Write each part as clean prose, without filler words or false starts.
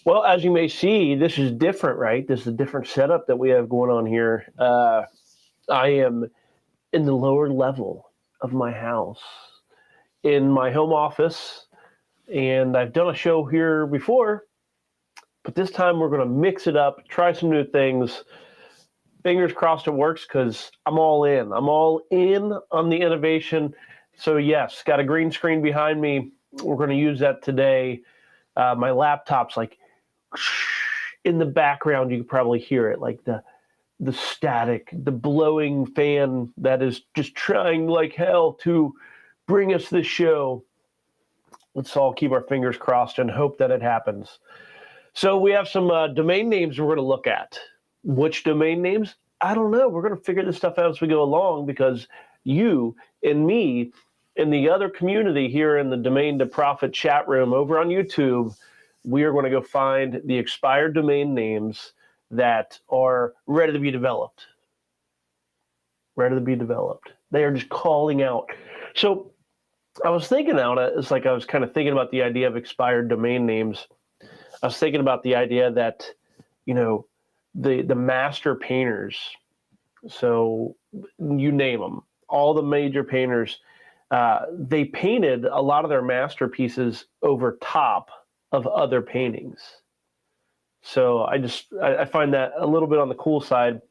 Well, as you may see, this is different, right? This is a different setup that we have going on here. I am in the lower level of my house in my home office, and I've done a show here before, but this time we're going to mix it up, try some new things. Fingers crossed it works because I'm all in. I'm all in on the innovation. So, yes, got a green screen behind me. We're going to use that today. My laptop's like in the background. You can probably hear it, like the static, the blowing fan that is just trying like hell to bring us this show. Let's all keep our fingers crossed and hope that it happens. So we have some domain names we're going to look at. Which domain names? I don't know. We're going to figure this stuff out as we go along because you and me and the other community here in the Domain to Profit chat room over on YouTube, we are going to go find the expired domain names that are ready to be developed. Ready to be developed. They are just calling out. So I was thinking out, it's like I was kind of thinking about the idea of expired domain names. I was thinking about the idea that, the master painters, so you name them, all the major painters, they painted a lot of their masterpieces over top of other paintings. So I find that a little bit on the cool side,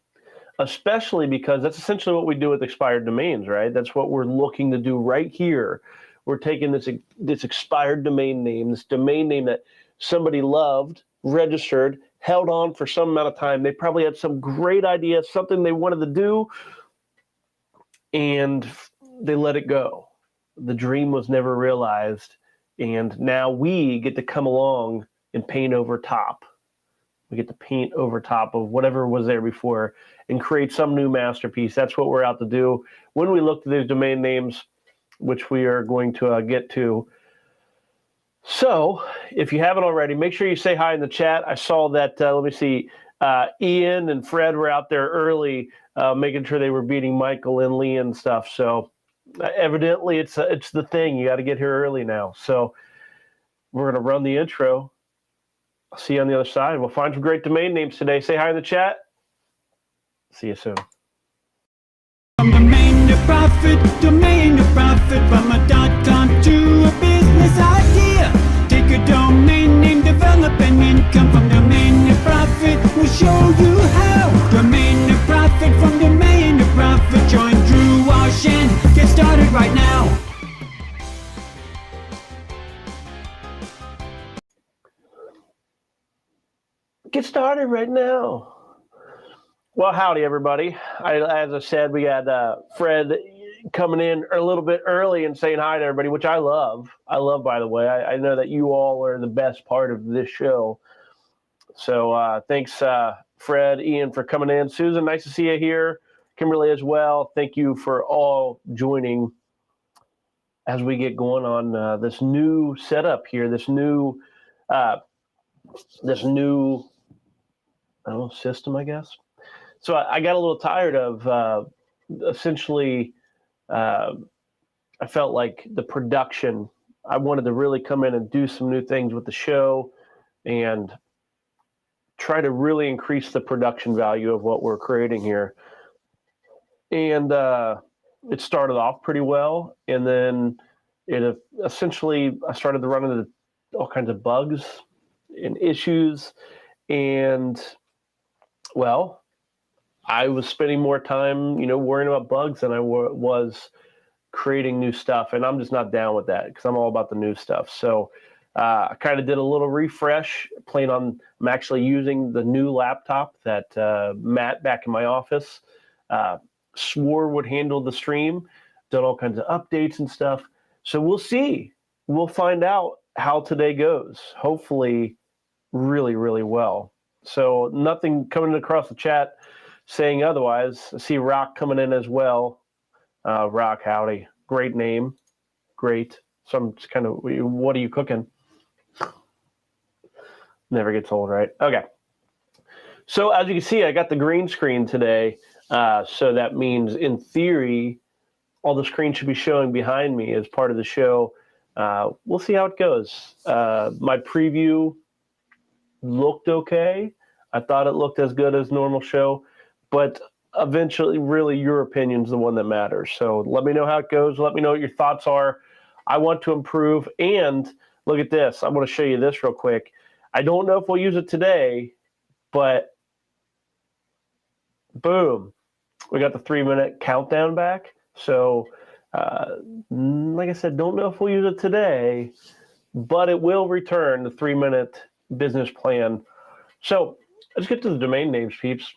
especially because that's essentially what we do with expired domains, right? That's what we're looking to do right here. We're taking this expired domain name, this domain name that somebody loved, registered, held on for some amount of time. They probably had some great idea, something they wanted to do, and they let it go. The dream was never realized, and now we get to come along and paint over top. We get to paint over top of whatever was there before and create some new masterpiece. That's what we're out to do. When we look at these domain names, which we are going to get to. So if you haven't already, make sure you say hi in the chat. I saw that, let me see, Ian and Fred were out there early making sure they were beating Michael and Lee and stuff. So evidently it's the thing. You got to get here early now. So we're going to run the intro. I'll see you on the other side. We'll find some great domain names today. Say hi in the chat. See you soon. Domain to profit, from a .com to a business idea. Take a domain name, develop an income from domain to profit. We'll show you how. Domain to profit, from domain to profit. Join Drew Walsh and get started right now. Get started right now. Well, howdy, everybody. As I said, we had Fred coming in a little bit early and saying hi to everybody, which I love. By the way. I know that you all are the best part of this show. So thanks, Fred, Ian, for coming in. Susan, nice to see you here. Kimberly as well. Thank you for all joining as we get going on this new setup here, this new system, I guess. So I got a little tired of essentially, I felt like the production, I wanted to really come in and do some new things with the show and try to really increase the production value of what we're creating here. And it started off pretty well. And then essentially, I started to run into all kinds of bugs and issues. And, well, I was spending more time, worrying about bugs than I was creating new stuff. And I'm just not down with that because I'm all about the new stuff. So I kind of did a little refresh. I'm actually using the new laptop that Matt back in my office swore would handle the stream, done all kinds of updates and stuff. So we'll see. We'll find out how today goes. Hopefully really, really well. So nothing coming across the chat saying otherwise. I see Rock coming in as well. Rock, howdy. Great name. Great. So I'm just kind of, what are you cooking? Never gets old, right? Okay. So as you can see, I got the green screen today. So that means, in theory, all the screen should be showing behind me as part of the show. We'll see how it goes. My preview looked okay. I thought it looked as good as normal show, but eventually, really, your opinion's the one that matters. So let me know how it goes. Let me know what your thoughts are. I want to improve. And look at this. I want to show you this real quick. I don't know if we'll use it today, but boom, we got the 3-minute countdown back. So, like I said, don't know if we'll use it today, but it will return the 3-minute business plan. So let's get to the domain names, peeps.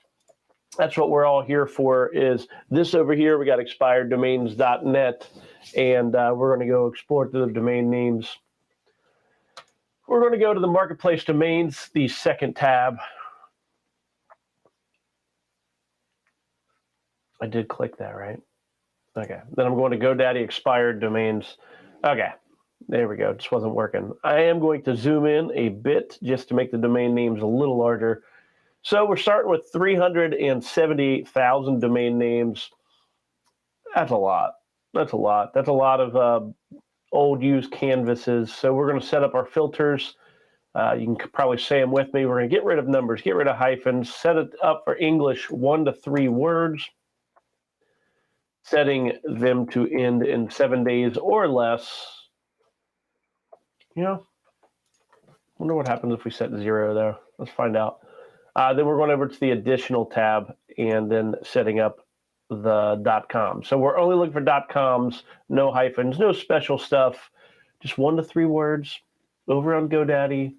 That's what we're all here for, is this over here. We got expireddomains.net, and we're going to go explore through the domain names. We're going to go to the marketplace domains, the second tab. I did click that, right? Okay. Then I'm going to GoDaddy expired domains. Okay. There we go. It just wasn't working. I am going to zoom in a bit just to make the domain names a little larger. So we're starting with 378,000 domain names. That's a lot. That's a lot. That's a lot of old used canvases. So we're going to set up our filters. You can probably say them with me. We're going to get rid of numbers, get rid of hyphens, set it up for English 1 to 3 words, setting them to end in 7 days or less. Wonder what happens if we set 0 there. Let's find out. Then we're going over to the additional tab and then setting up the .com. So we're only looking for .coms, no hyphens, no special stuff, just 1 to 3 words over on GoDaddy.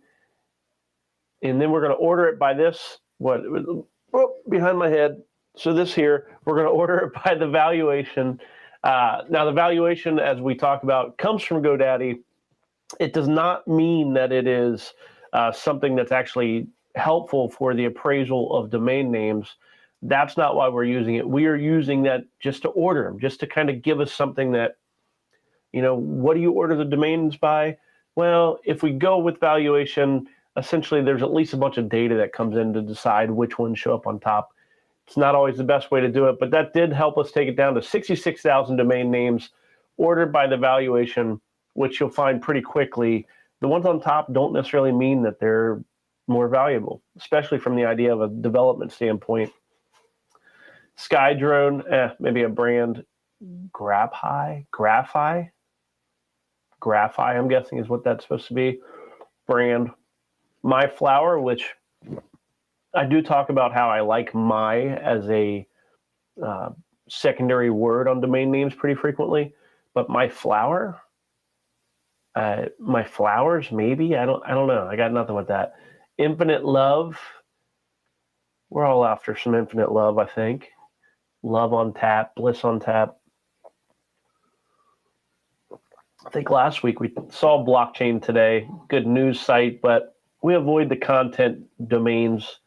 And then we're going to order it by this, behind my head. So this here, we're going to order it by the valuation. Now the valuation, as we talked about, comes from GoDaddy. It does not mean that it is something that's actually helpful for the appraisal of domain names. That's not why we're using it. We are using that just to order them, just to kind of give us something that, what do you order the domains by? Well, if we go with valuation, essentially there's at least a bunch of data that comes in to decide which ones show up on top. It's not always the best way to do it, but that did help us take it down to 66,000 domain names ordered by the valuation, which you'll find pretty quickly. The ones on top don't necessarily mean that they're more valuable, especially from the idea of a development standpoint. Skydrone, maybe a brand. Graphi, I'm guessing is what that's supposed to be. Brand. My Flower, which I do talk about how I like my as a secondary word on domain names pretty frequently, but My Flower, My Flowers, maybe, I don't know. I got nothing with that. Infinite Love. We're all after some infinite love, I think. Love on tap, bliss on tap. I think last week we saw Blockchain Today, good news site, but we avoid the content domains.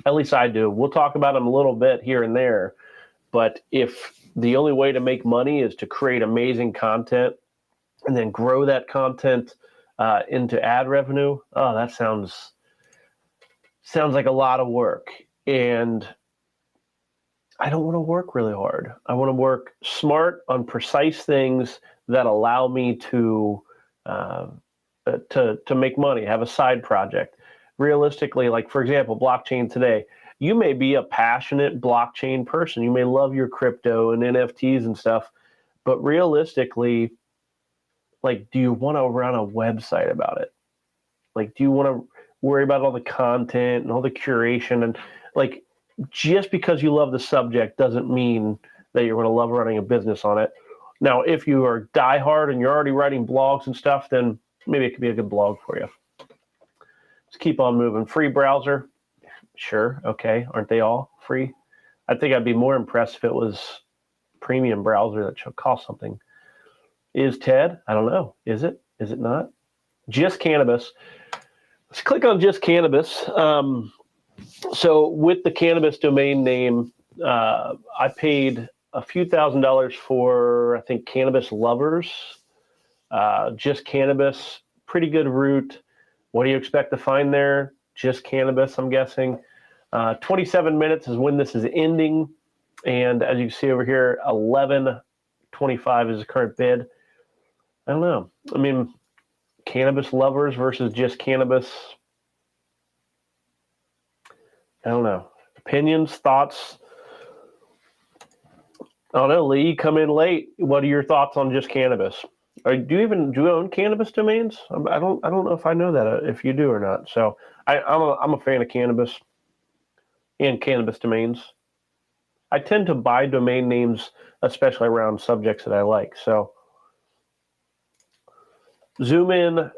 At least I do. We'll talk about them a little bit here and there. But if the only way to make money is to create amazing content and then grow that content into ad revenue, that sounds like a lot of work. And I don't want to work really hard. I want to work smart on precise things that allow me to make money, have a side project. Realistically, like for example, Blockchain Today, you may be a passionate blockchain person. You may love your crypto and NFTs and stuff, but realistically, like, do you want to run a website about it? Like, do you want to worry about all the content and all the curation? And like, just because you love the subject doesn't mean that you're going to love running a business on it. Now, if you are diehard and you're already writing blogs and stuff, then maybe it could be a good blog for you. Let's keep on moving. Free browser. Sure. Okay. Aren't they all free? I think I'd be more impressed if it was premium browser that should cost something. Is TED? I don't know. Is it? Is it not? Just Cannabis. Let's click on Just Cannabis. So with the cannabis domain name, I paid a few $1,000s for, I think, Cannabis Lovers. Just Cannabis, pretty good route. What do you expect to find there? Just Cannabis, I'm guessing. 27 minutes is when this is ending. And as you can see over here, 11.25 is the current bid. I don't know. I mean, Cannabis Lovers versus Just Cannabis. I don't know. Opinions, thoughts. I don't know, Lee, come in late. What are your thoughts on just cannabis? Or do you own cannabis domains? I don't know if I know that if you do or not. So I'm a fan of cannabis and cannabis domains. I tend to buy domain names, especially around subjects that I like. So zoom in.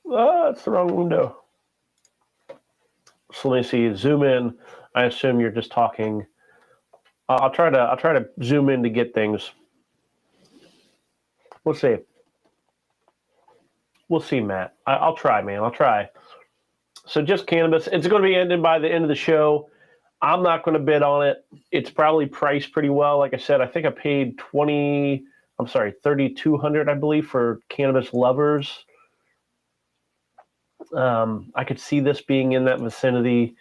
That's the wrong window. So let me see. Zoom in. I assume you're just talking. I'll try to zoom in to get things. We'll see. We'll see, Matt. I'll try, man. I'll try. So just cannabis. It's going to be ended by the end of the show. I'm not going to bid on it. It's probably priced pretty well. Like I said, I think I paid $3,200, I believe, for cannabis lovers. I could see this being in that vicinity.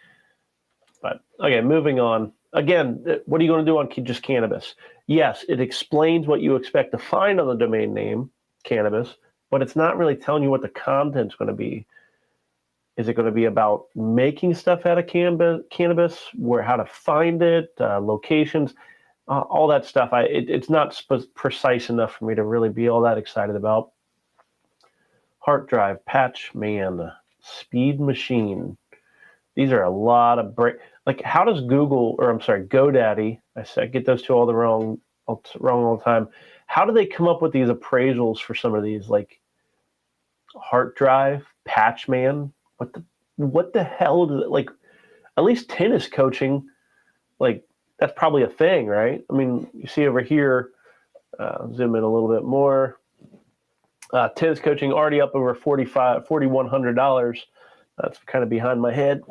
But okay, moving on. Again, what are you going to do on just cannabis? Yes, it explains what you expect to find on the domain name, cannabis, but it's not really telling you what the content's going to be. Is it going to be about making stuff out of cannabis, where how to find it, locations, all that stuff? It's not precise enough for me to really be all that excited about. Hard drive, patch man, speed machine. These are a lot of like, how does GoDaddy? I get those two all wrong all the time. How do they come up with these appraisals for some of these, like hard drive, patch man? What the hell does it, like, at least tennis coaching, like that's probably a thing, right? I mean, you see over here, zoom in a little bit more. Tennis coaching already up over $4,100. That's kind of behind my head.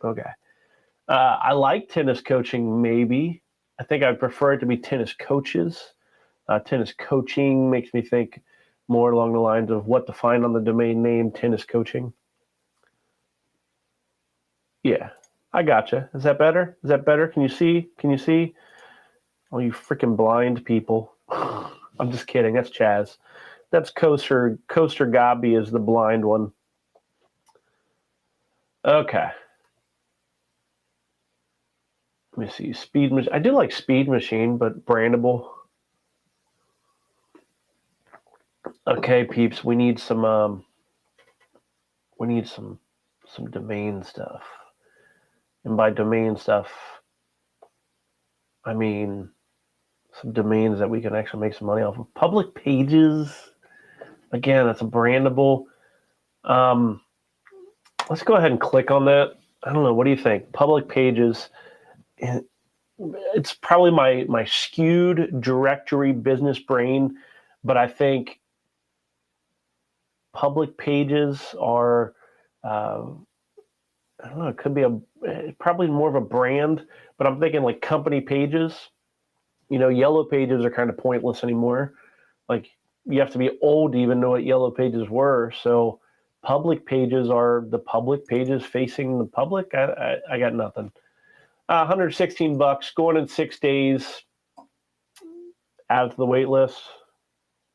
Okay. I like tennis coaching, maybe. I think I'd prefer it to be tennis coaches. Tennis coaching makes me think more along the lines of what to find on the domain name, tennis coaching. Yeah, I gotcha. Is that better? Is that better? Can you see? Can you see? Oh, you freaking blind people. I'm just kidding. That's Chaz. That's Coaster Gabi is the blind one. Okay. Let me see. Speed Machine. I do like Speed Machine, but brandable. Okay, peeps. We need some domain stuff. And by domain stuff, I mean some domains that we can actually make some money off of. Public pages. Again, it's a brandable. Let's go ahead and click on that. I don't know. What do you think? Public pages. It's probably my skewed directory business brain, but I think public pages are, I don't know, it could be probably more of a brand, but I'm thinking like company pages. Yellow pages are kind of pointless anymore. Like, you have to be old to even know what yellow pages were. So public pages are the public pages facing the public. I got nothing. $116 going in 6 days. Add it to the wait list.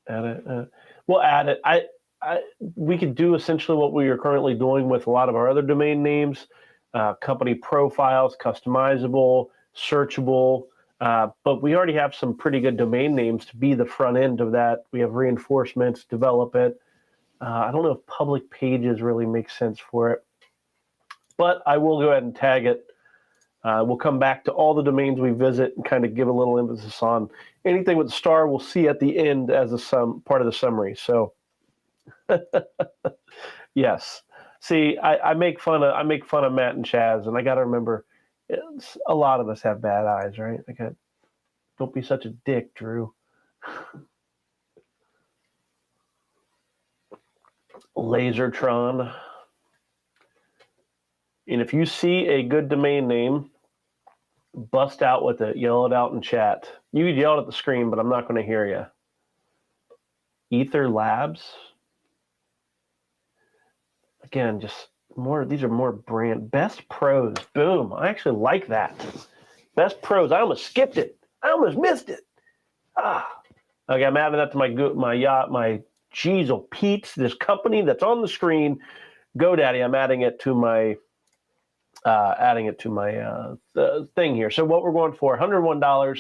Add it. We'll add it. We could do essentially what we are currently doing with a lot of our other domain names. Company profiles, customizable, searchable. But we already have some pretty good domain names to be the front end of that. We have reinforcements, develop it. I don't know if public pages really make sense for it, but I will go ahead and tag it. We'll come back to all the domains we visit and kind of give a little emphasis on anything with the star. We'll see at the end as part of the summary. So, yes. See, I make fun of Matt and Chaz, and I got to remember, a lot of us have bad eyes, right? Don't be such a dick, Drew. Lasertron. And if you see a good domain name, bust out with it. Yell it out in chat. You could yell it at the screen, but I'm not going to hear you. Ether Labs. Again, just more. These are more brand. Best Pros. Boom. I actually like that. Best Pros. I almost skipped it. I almost missed it. Okay, I'm adding that to my Jeezel Pete's, this company that's on the screen. GoDaddy. I'm adding it to my thing here. So what we're going for, $101,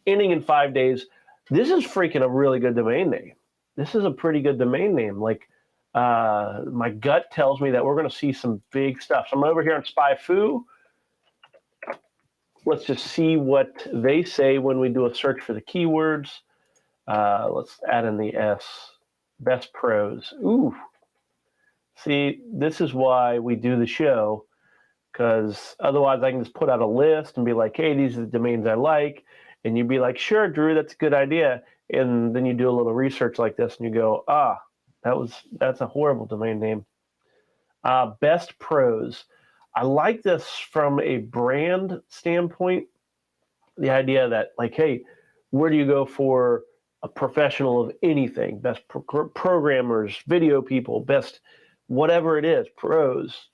ending in 5 days. This is freaking a really good domain name. This is a pretty good domain name. Like, my gut tells me that we're going to see some big stuff. So I'm over here on SpyFu. Let's just see what they say when we do a search for the keywords. Let's add in the S. Best pros. Ooh. See, this is why we do the show, because otherwise I can just put out a list and be like, hey, these are the domains I like. And you'd be like, sure, Drew, that's a good idea. And then you do a little research like this and you go, that's a horrible domain name. Best pros. I like this from a brand standpoint. The idea that, like, hey, where do you go for a professional of anything? Best programmers, video people, best whatever it is, pros,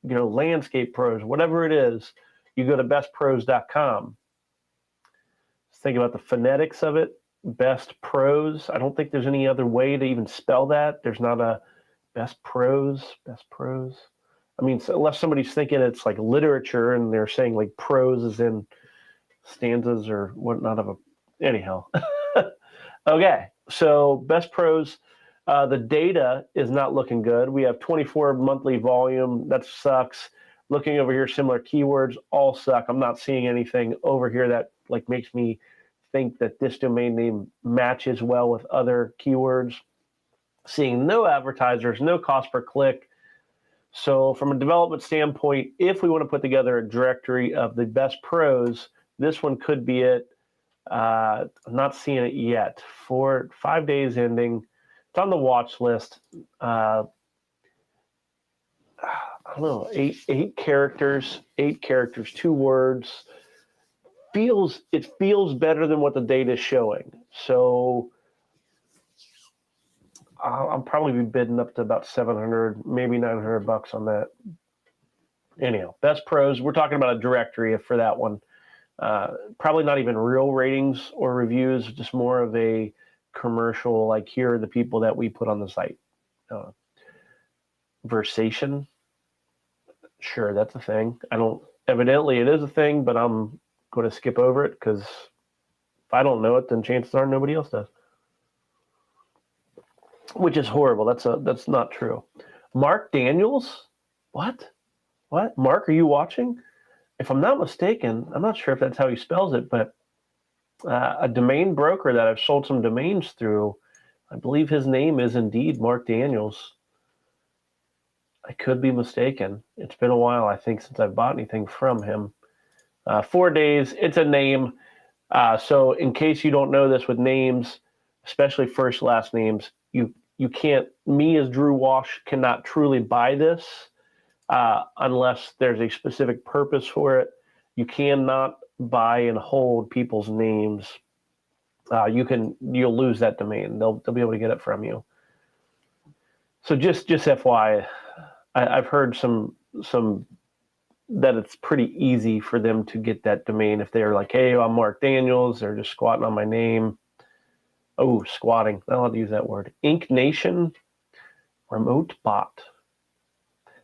landscape pros, whatever it is, you go to bestpros.com. Think about the phonetics of it. Best pros. I don't think there's any other way to even spell that. There's not a best pros. I mean, unless somebody's thinking it's like literature and they're saying like prose is in stanzas or whatnot of a, anyhow. Okay, so best pros. The data is not looking good. We have 24 monthly volume. That sucks. Looking over here, similar keywords all suck. I'm not seeing anything over here that like makes me think that this domain name matches well with other keywords. Seeing no advertisers, no cost per click. So from a development standpoint, if we want to put together a directory of the best pros, this one could be it. I'm not seeing it yet. For 5 days ending, it's on the watch list. I don't know, eight characters, 2 words. It feels better than what the data is showing. So I'll probably be bidding up to about $700, maybe $900 on that. Anyhow, best pros. We're talking about a directory for that one. Probably not even real ratings or reviews, just more of a commercial, like here are the people that we put on the site. Versation. Sure, that's a thing. Evidently it is a thing, but I'm going to skip over it because if I don't know it, then chances are nobody else does. Which is horrible. That's not true. Mark Daniels? What? Mark, are you watching? If I'm not mistaken, I'm not sure if that's how he spells it, but a domain broker that I've sold some domains through, I believe his name is indeed Mark Daniels. I could be mistaken. It's been a while, I think, since I've bought anything from him. 4 days, it's a name. So in case you don't know this with names, especially first, last names, you can't, me as Drew Walsh cannot truly buy this unless there's a specific purpose for it. You cannot buy and hold people's names. You'll lose that domain. They'll be able to get it from you. So just FYI, I've heard some that it's pretty easy for them to get that domain if they're like, hey, I'm Mark Daniels. They're just squatting on my name. Oh, squatting. I don't have to use that word. Ink Nation, Remote Bot.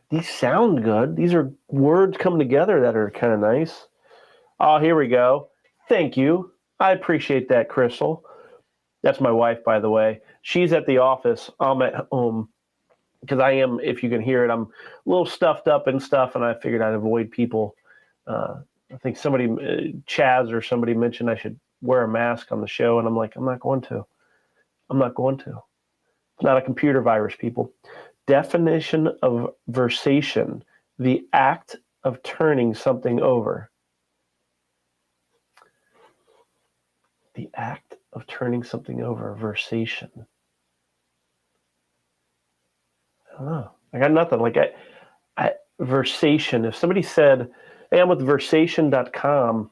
These sound good. These are words coming together that are kind of nice. Oh, here we go. Thank you. I appreciate that, Crystal. That's my wife, by the way. She's at the office. I'm at home because I am, if you can hear it, I'm a little stuffed up and stuff, and I figured I'd avoid people. I think somebody, Chaz or somebody mentioned I should wear a mask on the show, and I'm like, I'm not going to. It's not a computer virus, people. Definition of versation, the act of turning something over. The act of turning something over, versation. I don't know. I got nothing. Like versation. If somebody said, hey, I'm with versation.com,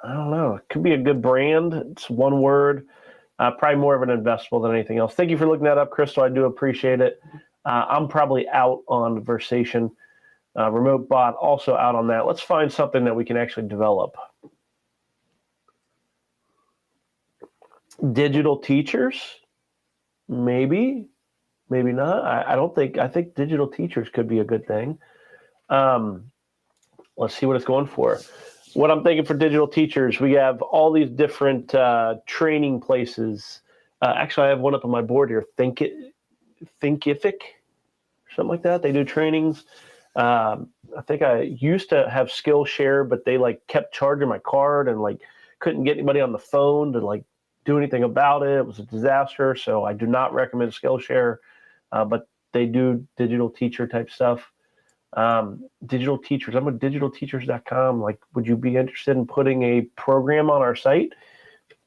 I don't know. It could be a good brand. It's one word. Probably more of an investable than anything else. Thank you for looking that up, Crystal. I do appreciate it. I'm probably out on Versation. Remote Bot, also out on that. Let's find something that we can actually develop. Digital teachers? Maybe. Maybe not. I think digital teachers could be a good thing. Let's see what it's going for. What I'm thinking for digital teachers, we have all these different training places. Actually, I have one up on my board here, Thinkific, something like that. They do trainings. I think I used to have Skillshare, but they like kept charging my card and like couldn't get anybody on the phone to like do anything about it. It was a disaster. So I do not recommend Skillshare, but they do digital teacher type stuff. Digital teachers. I'm at digitalteachers.com. Like, would you be interested in putting a program on our site?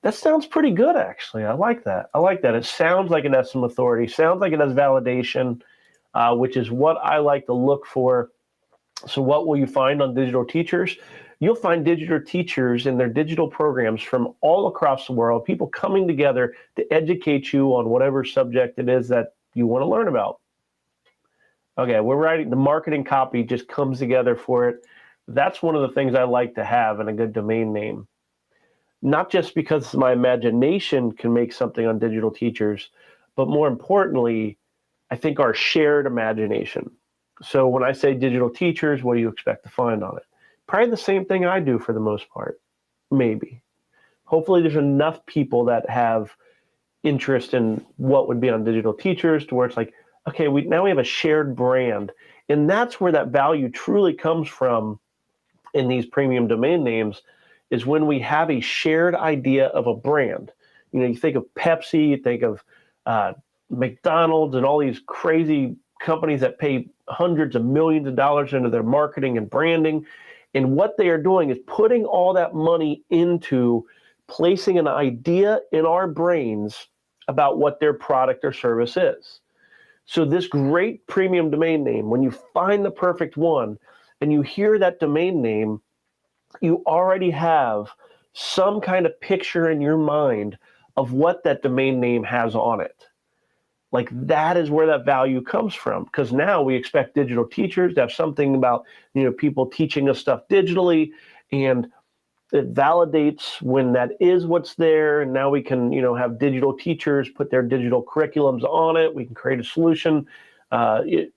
That sounds pretty good, actually. I like that. It sounds like it has some authority. Sounds like it has validation, which is what I like to look for. So what will you find on digital teachers? You'll find digital teachers in their digital programs from all across the world, people coming together to educate you on whatever subject it is that you want to learn about. Okay, we're writing the marketing copy, just comes together for it. That's one of the things I like to have in a good domain name. Not just because my imagination can make something on digital teachers, but more importantly, I think our shared imagination. So when I say digital teachers, what do you expect to find on it? Probably the same thing I do for the most part, maybe. Hopefully there's enough people that have interest in what would be on digital teachers to where it's like, okay, now we have a shared brand. And that's where that value truly comes from in these premium domain names, is when we have a shared idea of a brand. You know, you think of Pepsi, you think of McDonald's and all these crazy companies that pay hundreds of millions of dollars into their marketing and branding. And what they are doing is putting all that money into placing an idea in our brains about what their product or service is. So this great premium domain name, when you find the perfect one and you hear that domain name, you already have some kind of picture in your mind of what that domain name has on it. Like, that is where that value comes from, because now we expect digital teachers to have something about, you know, people teaching us stuff digitally, and it validates when that is what's there. And now we can, you know, have digital teachers put their digital curriculums on it. We can create a solution, to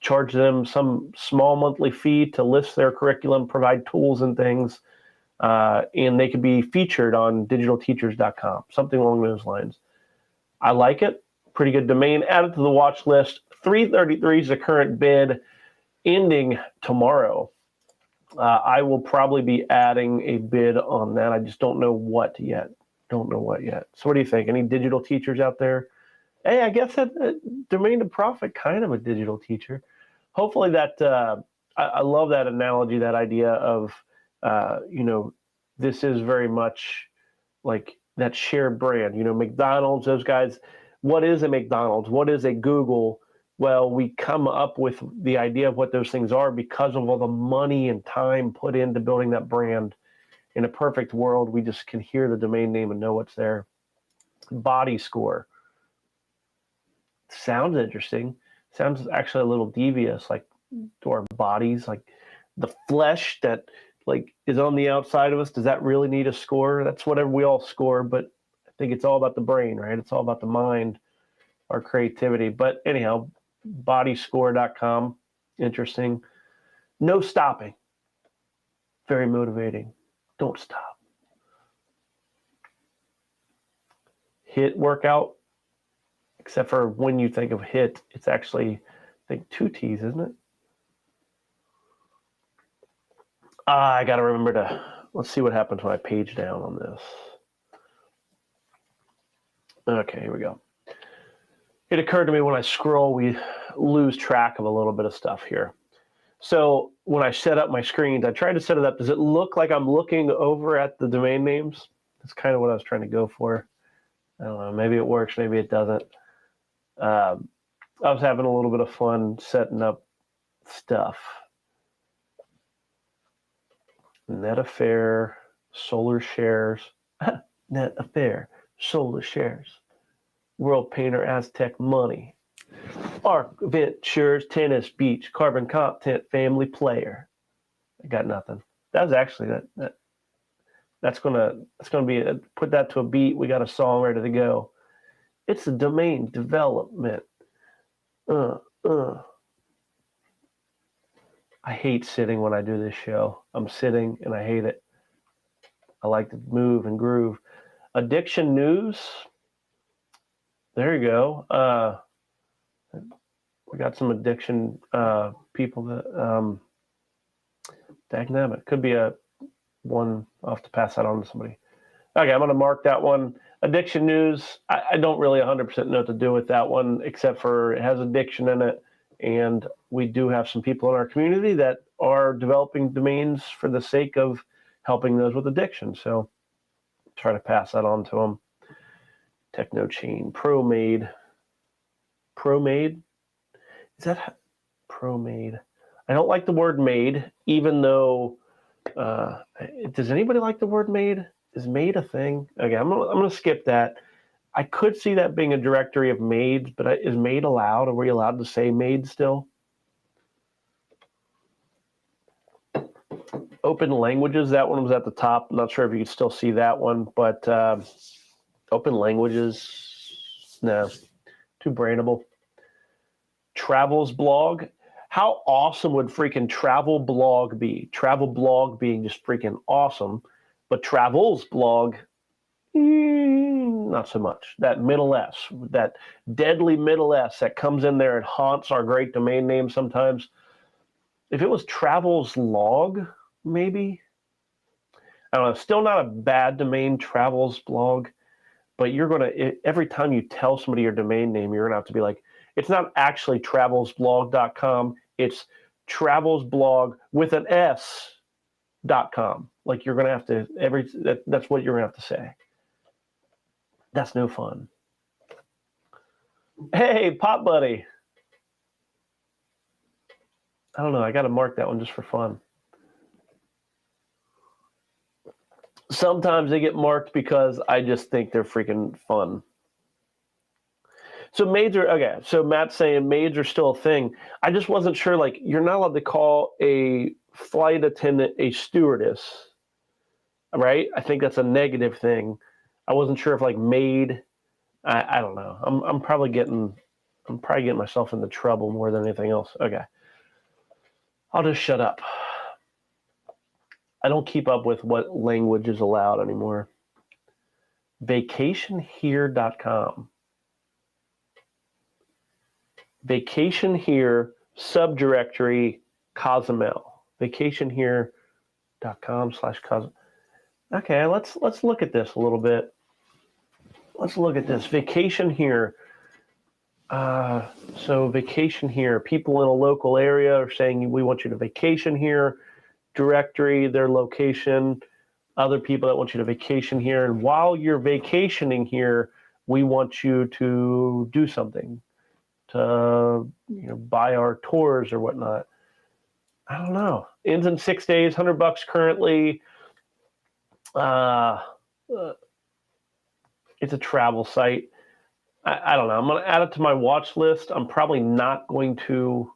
charge them some small monthly fee to list their curriculum, provide tools and things, and they could be featured on digitalteachers.com, something along those lines. I like it. Pretty good domain. Add it to the watch list. 333 is the current bid, ending tomorrow. I will probably be adding a bid on that. I just don't know what yet. So what do you think? Any digital teachers out there? Hey, I guess that domain to profit, kind of a digital teacher. Hopefully that, I love that analogy, that idea of, you know, this is very much like that shared brand. You know, McDonald's, those guys. What is a McDonald's? What is a Google? Well, we come up with the idea of what those things are because of all the money and time put into building that brand. In a perfect world, we just can hear the domain name and know what's there. Body score. Sounds interesting. Sounds actually a little devious, like to our bodies, like the flesh that like is on the outside of us. Does that really need a score? That's whatever we all score, but I think it's all about the brain, right? It's all about the mind, our creativity. But anyhow, bodyscore.com, interesting. No stopping. Very motivating. Don't stop. HIT workout, except for when you think of HIT, it's actually, I think, 2 T's, isn't it? I got to remember to, let's see what happens when I page down on this. Okay, here we go. It occurred to me when I scroll, we lose track of a little bit of stuff here. So when I set up my screens, I tried to set it up. Does it look like I'm looking over at the domain names? That's kind of what I was trying to go for. I don't know. Maybe it works. Maybe it doesn't. I was having a little bit of fun setting up stuff. Net Affair, Solar Shares. Net Affair, Solar Shares. World Painter, Aztec Money. Arc Ventures, Tennis Beach, Carbon Content, Family Player. I got nothing. That was actually that's gonna be put that to a beat. We got a song ready to go. It's a domain development. I hate sitting when I do this show. I'm sitting and I hate it. I like to move and groove. Addiction news. There you go. We got some addiction people that dagnabbit. Could be a one. I'll have to pass that on to somebody. Okay, I'm going to mark that one. Addiction news. I don't really 100% know what to do with that one, except for it has addiction in it. And we do have some people in our community that are developing domains for the sake of helping those with addiction. So try to pass that on to them. Techno Chain. ProMade. ProMade? Is that ProMade? I don't like the word made, even though, does anybody like the word made? Is made a thing? Okay, I'm gonna skip that. I could see that being a directory of maids, but is maid allowed? Are we allowed to say maid still? Open languages, that one was at the top. I'm not sure if you can still see that one, but open languages, no, too brainable. Travels blog. How awesome would freaking travel blog be? Travel blog being just freaking awesome, but travels blog, not so much. That middle S, that deadly middle S that comes in there and haunts our great domain name sometimes. If it was travels log, maybe. I don't know. Still not a bad domain, travels blog, but you're going to, every time you tell somebody your domain name, you're going to have to be like, it's not actually travelsblog.com. It's travelsblog with an S.com. Like you're going to have to, that's what you're going to have to say. That's no fun. Hey, Pop Buddy. I don't know. I got to mark that one just for fun. Sometimes they get marked because I just think they're freaking fun. So maids are, okay, so Matt's saying maids are still a thing. I just wasn't sure, like, you're not allowed to call a flight attendant a stewardess, right? I think that's a negative thing. I wasn't sure if, like, maid, I don't know. I'm probably getting myself into trouble more than anything else. Okay. I'll just shut up. I don't keep up with what language is allowed anymore. Vacationhere.com. Vacation here, subdirectory, Cozumel. Vacationhere.com/Cozumel. Okay, let's look at this a little bit. Let's look at this. Vacation here. So vacation here. People in a local area are saying we want you to vacation here. Directory, their location. Other people that want you to vacation here. And while you're vacationing here, we want you to do something. To buy our tours or whatnot. I don't know. Ends in 6 days, $100 currently. It's a travel site. I don't know. I'm going to add it to my watch list. I'm probably not going to.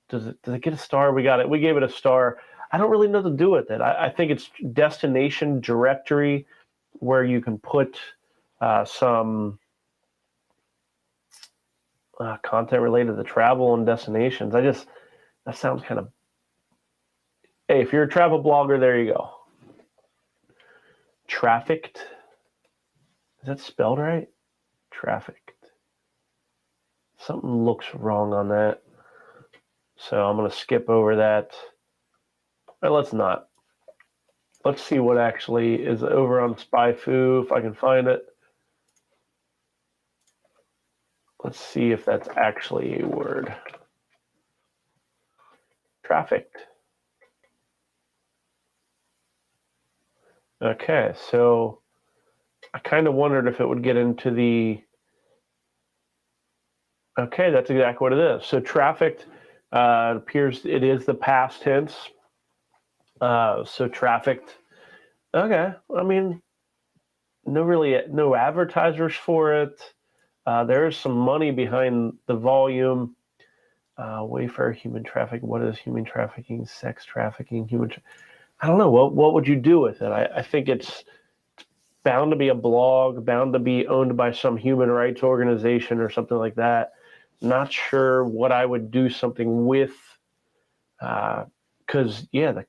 Does it get a star? We got it. We gave it a star. I don't really know what to do with it. I think it's destination directory where you can put some content related to travel and destinations. That sounds kind of, hey, if you're a travel blogger, there you go. Trafficked. Is that spelled right? Trafficked. Something looks wrong on that. So I'm going to skip over that. But let's not. Let's see what actually is over on SpyFu, if I can find it. Let's see if that's actually a word. Trafficked. Okay, so I kind of wondered if it would get into the... Okay, that's exactly what it is. So trafficked, it appears it is the past tense. So trafficked. Okay, I mean, no advertisers for it. There is some money behind the volume. Wayfair, human trafficking. What is human trafficking? Sex trafficking? I don't know. What would you do with it? I think it's bound to be a blog, bound to be owned by some human rights organization or something like that. Not sure what I would do something with, because the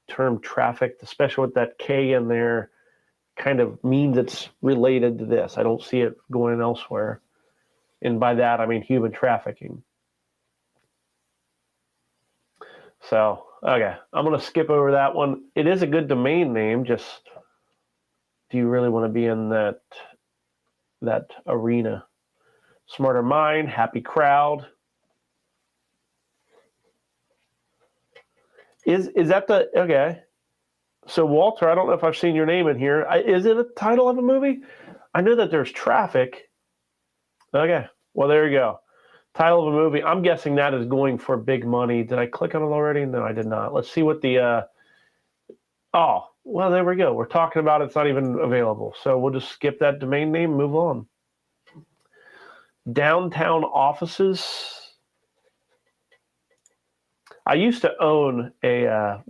term traffic, especially with that K in there, kind of means it's related to this. I don't see it going elsewhere. And by that, I mean human trafficking. So, okay, I'm going to skip over that one. It is a good domain name, just do you really want to be in that arena? Smarter Mind, Happy Crowd. Is that the, okay. So Walter, I don't know if I've seen your name in here. Is it a title of a movie? I know that there's Traffic. Okay, well, there you go. Title of a movie. I'm guessing that is going for big money. Did I click on it already? No, I did not. Let's see what the, oh, well, there we go. We're talking about it's not even available. So we'll just skip that domain name, move on. Downtown Offices. I used to own the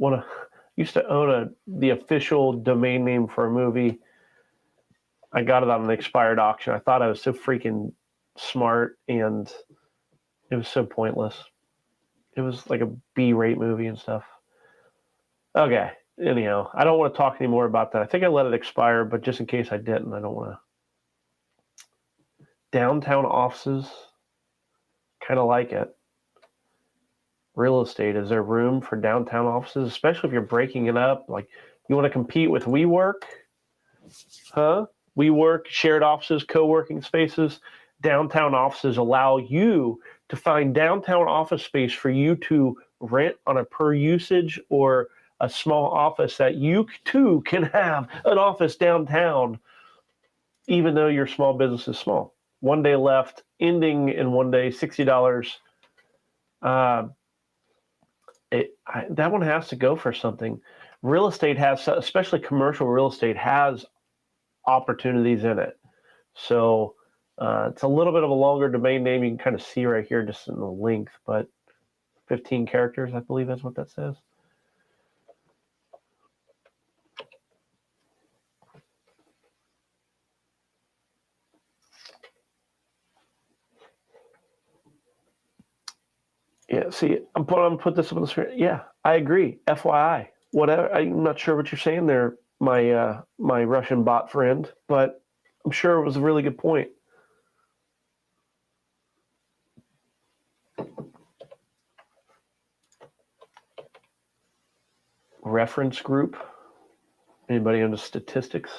official domain name for a movie. I got it on an expired auction. I thought I was so freaking smart, and it was so pointless. It was like a B-rate movie and stuff. Okay. Anyhow, I don't want to talk anymore about that. I think I let it expire, but just in case I didn't, I don't want to. Downtown Offices. Kind of like it. Real estate. Is there room for downtown offices, especially if you're breaking it up? Like, you want to compete with WeWork? Huh? WeWork, shared offices, co-working spaces. Downtown offices allow you to find downtown office space for you to rent on a per usage, or a small office that you too can have an office downtown, even though your small business is small. 1 day left, ending in 1 day, $60. That one has to go for something. Real estate has, especially commercial real estate, has opportunities in it. So it's a little bit of a longer domain name. You can kind of see right here just in the length, but 15 characters, I believe that's what that says. Yeah, see, I'm going to put this up on the screen. Yeah, I agree. FYI, whatever. I'm not sure what you're saying there, my Russian bot friend, but I'm sure it was a really good point. Reference group. Anybody into statistics?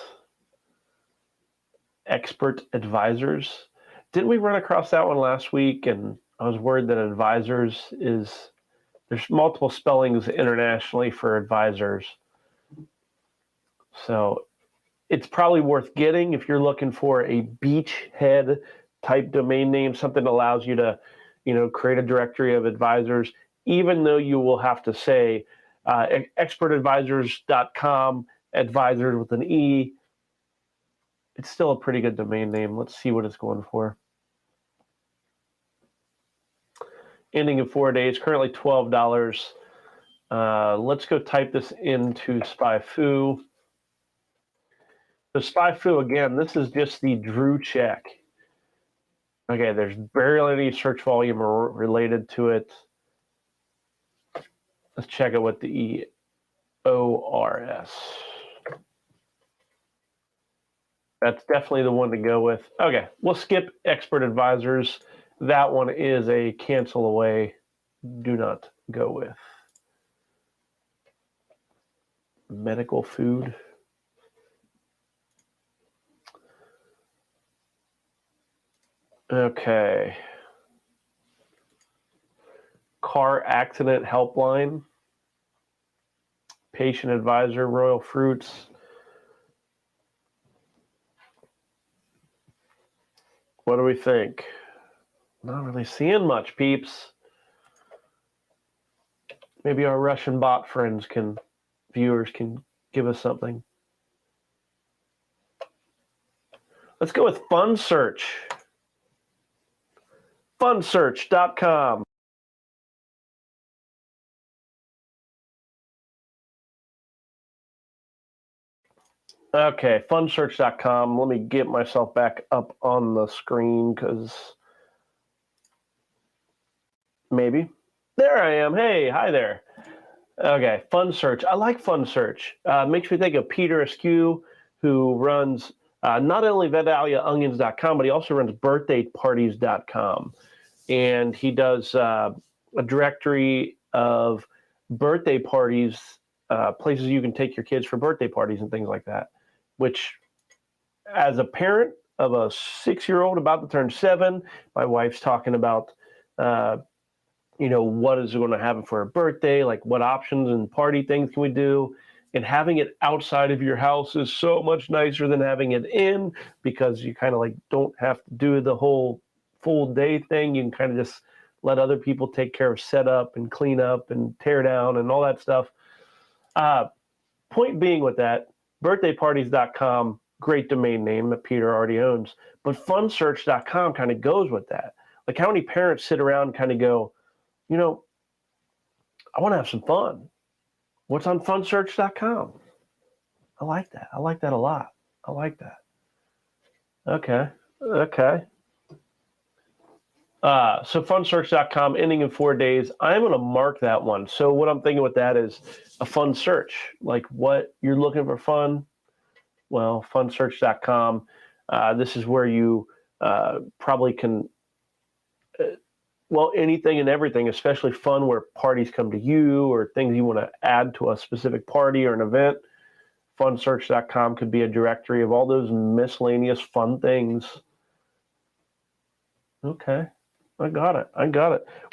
Expert advisors. Didn't we run across that one last week? And I was worried that advisors there's multiple spellings internationally for advisors. So it's probably worth getting if you're looking for a beachhead type domain name, something that allows you to, create a directory of advisors, even though you will have to say expertadvisors.com, advisors with an E. It's still a pretty good domain name. Let's see what it's going for. Ending in 4 days, currently $12. Let's go type this into SpyFu. The SpyFu, again, this is just the Drew check. Okay, there's barely any search volume related to it. Let's check it with the EORS. That's definitely the one to go with. Okay, we'll skip expert advisors. That one is a cancel away. Do not go with. Medical food. Okay. Car accident helpline. Patient advisor, Royal Fruits. What do we think? Not really seeing much, peeps. Maybe our Russian bot friends viewers can give us something. Let's go with Fun Search. Funsearch.com. Okay, funsearch.com. Let me get myself back up on the screen because Maybe. There I am. Hey, hi there. Okay, Fun Search. I like Fun Search. Makes me think of Peter Askew, who runs not only VedaliaOnions.com, but he also runs BirthdayParties.com. And he does a directory of birthday parties, places you can take your kids for birthday parties and things like that, which as a parent of a 6-year-old about to turn 7, my wife's talking about what is going to happen for a birthday, like what options and party things can we do. And having it outside of your house is so much nicer than having it in, because you kind of like don't have to do the whole full day thing. You can kind of just let other people take care of setup and clean up and tear down and all that stuff. Point being with that, birthdayparties.com, great domain name that Peter already owns, but funsearch.com kind of goes with that. Like, how many parents sit around and kind of go, I want to have some fun. What's on funsearch.com? I like that. I like that a lot. I like that. Okay. So funsearch.com, ending in 4 days. I'm going to mark that one. So what I'm thinking with that is a fun search. Like, what you're looking for fun? Well, funsearch.com. This is where you probably can anything and everything, especially fun where parties come to you or things you want to add to a specific party or an event. Funsearch.com could be a directory of all those miscellaneous fun things. Okay, I got it.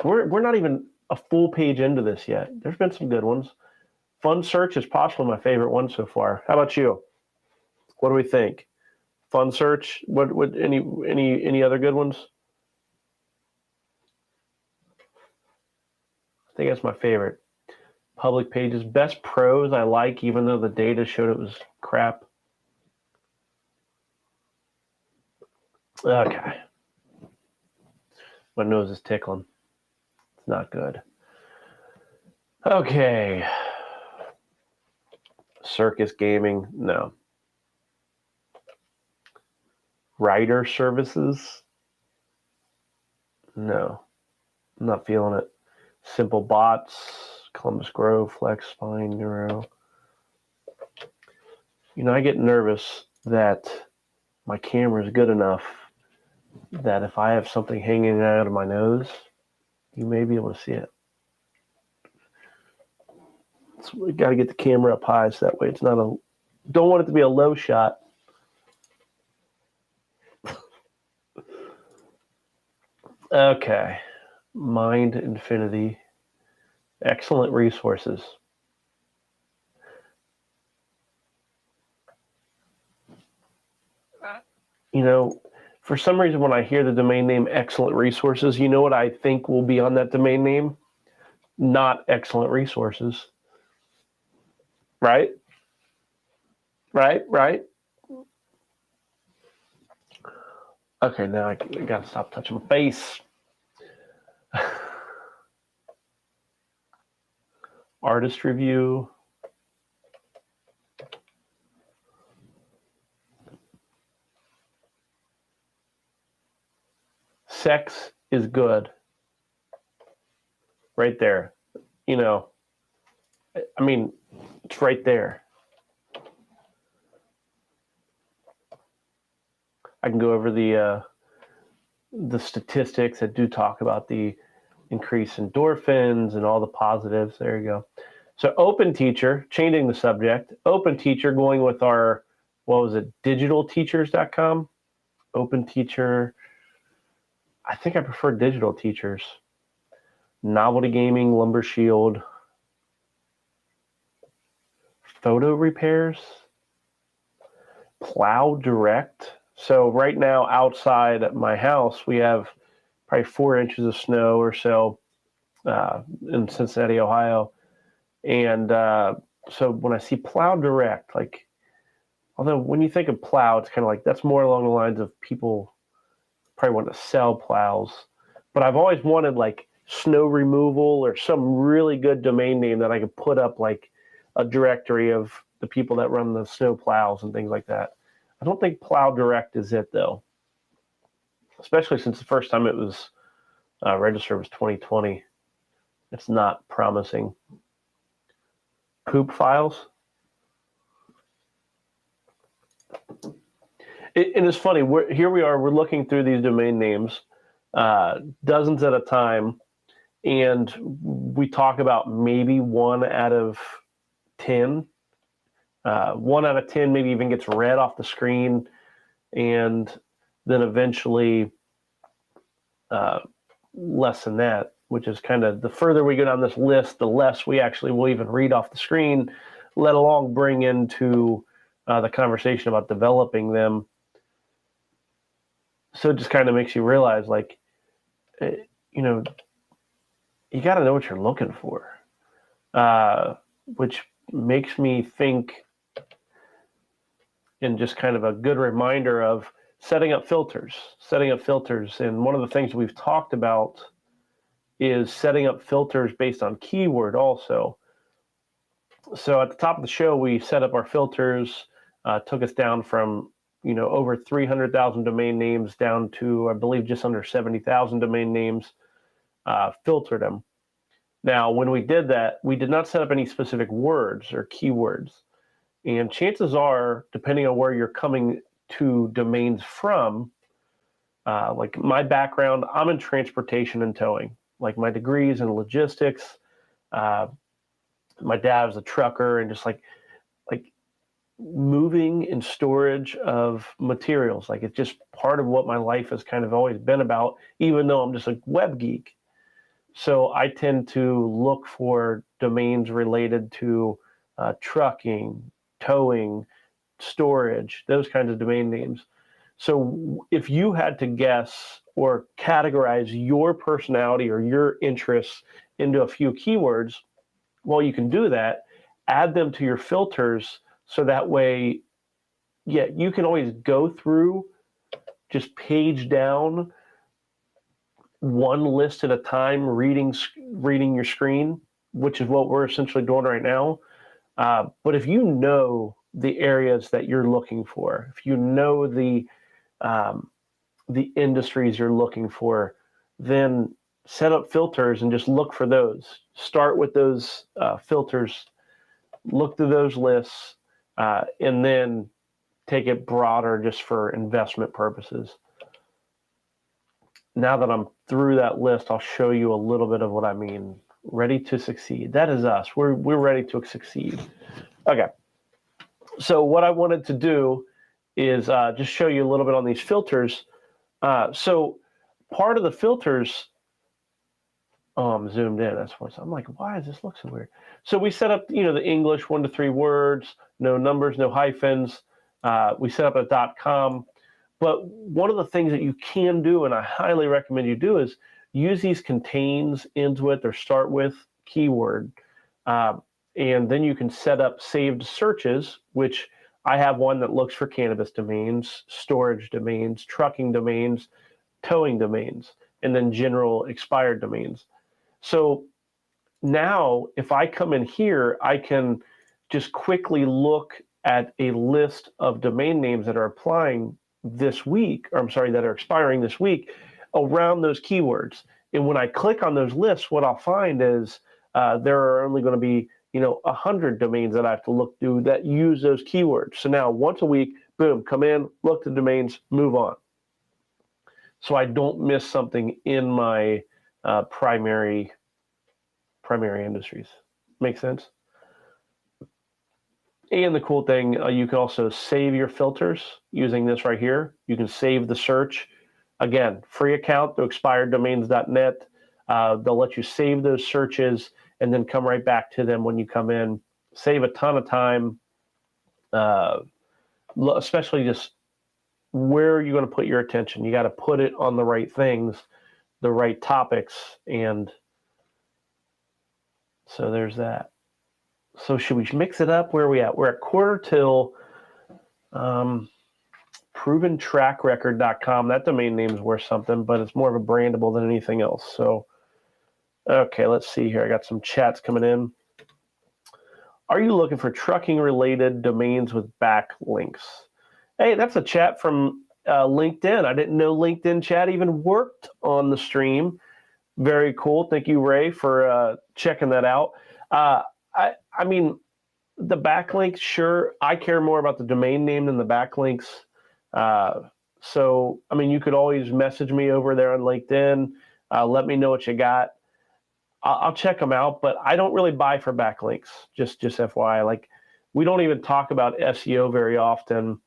We're not even a full page into this yet. There's been some good ones. Fun Search is possibly my favorite one so far. How about you? What do we think? Fun Search? What any other good ones? I think that's my favorite. Public pages. Best pros I like, even though the data showed it was crap. Okay. My nose is tickling. It's not good. Okay. Circus Gaming. No. Writer Services. No. I'm not feeling it. Simple Bots, Columbus Grove, Flex, Spine, Neuro. I get nervous that my camera is good enough that if I have something hanging out of my nose, you may be able to see it. So we got to get the camera up high so that way it's not don't want it to be a low shot. Okay. Mind Infinity. Excellent resources. For some reason, when I hear the domain name Excellent Resources, you know what I think will be on that domain name? Not Excellent Resources. Right? Okay, now I got to stop touching my face. Artist review. Sex is good. Right there. I mean, it's right there. I can go over the statistics that do talk about the increase in endorphins and all the positives. There you go. So Open Teacher, changing the subject. Open Teacher, going with our, digitalteachers.com? Open Teacher. I think I prefer Digital Teachers. Novelty Gaming, Lumber Shield. Photo Repairs. Plow Direct. So right now outside at my house, we have probably 4 inches of snow or so in Cincinnati, Ohio. And so when I see Plow Direct, although when you think of plow, it's kind of like that's more along the lines of people probably want to sell plows. But I've always wanted snow removal or some really good domain name that I could put up a directory of the people that run the snow plows and things like that. I don't think Plow Direct is it, though, especially since the first time it was registered was 2020. It's not promising. Poop files. And it's funny. Here we are. We're looking through these domain names, dozens at a time, and we talk about maybe 1 out of 10. 1 out of 10 maybe even gets read off the screen, and then eventually less than that, which is kind of the further we go down this list, the less we actually will even read off the screen, let alone bring into the conversation about developing them. So it just kind of makes you realize, like, you know, you got to know what you're looking for, which makes me think, and just kind of a good reminder of setting up filters. And one of the things we've talked about is setting up filters based on keyword also. So at the top of the show, we set up our filters, took us down from over 300,000 domain names down to, I believe, just under 70,000 domain names, filtered them. Now, when we did that, we did not set up any specific words or keywords. And chances are, depending on where you're coming to domains from, like my background, I'm in transportation and towing. Like my degrees in logistics. My dad's a trucker, and just like moving and storage of materials. Like it's just part of what my life has kind of always been about, even though I'm just a web geek. So I tend to look for domains related to trucking, towing, storage, those kinds of domain names. So if you had to guess or categorize your personality or your interests into a few keywords, well, you can do that. Add them to your filters, so that way, you can always go through, just page down, one list at a time, reading your screen, which is what we're essentially doing right now. But if you know the areas that you're looking for, if you know the industries you're looking for, then set up filters and just look for those. Start with those filters, look through those lists, and then take it broader just for investment purposes. Now that I'm through that list, I'll show you a little bit of what I mean. Ready to succeed. That is us. We're ready to succeed. Okay. So what I wanted to do is just show you a little bit on these filters. So part of the filters, I'm zoomed in. That's what I'm like, why does this look so weird? So we set up, the English 1 to 3 words, no numbers, no hyphens. We set up a .com. But one of the things that you can do, and I highly recommend you do, is use these contains, ends with, or start with keyword. And then you can set up saved searches, which I have one that looks for cannabis domains, storage domains, trucking domains, towing domains, and then general expired domains. So now if I come in here, I can just quickly look at a list of domain names that are applying this week, that are expiring this week around those keywords. And when I click on those lists, what I'll find is there are only going to be 100 domains that I have to look through that use those keywords. So now once a week, boom, come in, look at the domains, move on. So I don't miss something in my primary industries. Make sense? And the cool thing, you can also save your filters using this right here. You can save the search. Again, free account to expireddomains.net. They'll let you save those searches and then come right back to them when you come in. Save a ton of time, especially just where you're going to put your attention. You got to put it on the right things, the right topics, and so there's that. So should we mix it up? Where are we at? We're at quarter till proventrackrecord.com. That domain name is worth something, but it's more of a brandable than anything else. So, okay, let's see here. I got some chats coming in. Are you looking for trucking-related domains with backlinks? Hey, that's a chat from LinkedIn. I didn't know LinkedIn chat even worked on the stream. Very cool. Thank you, Ray, for checking that out. I mean, the backlinks, sure. I care more about the domain name than the backlinks. So, I mean, you could always message me over there on LinkedIn. Let me know what you got. I'll check them out, but I don't really buy for backlinks. Just FYI, like we don't even talk about SEO very often.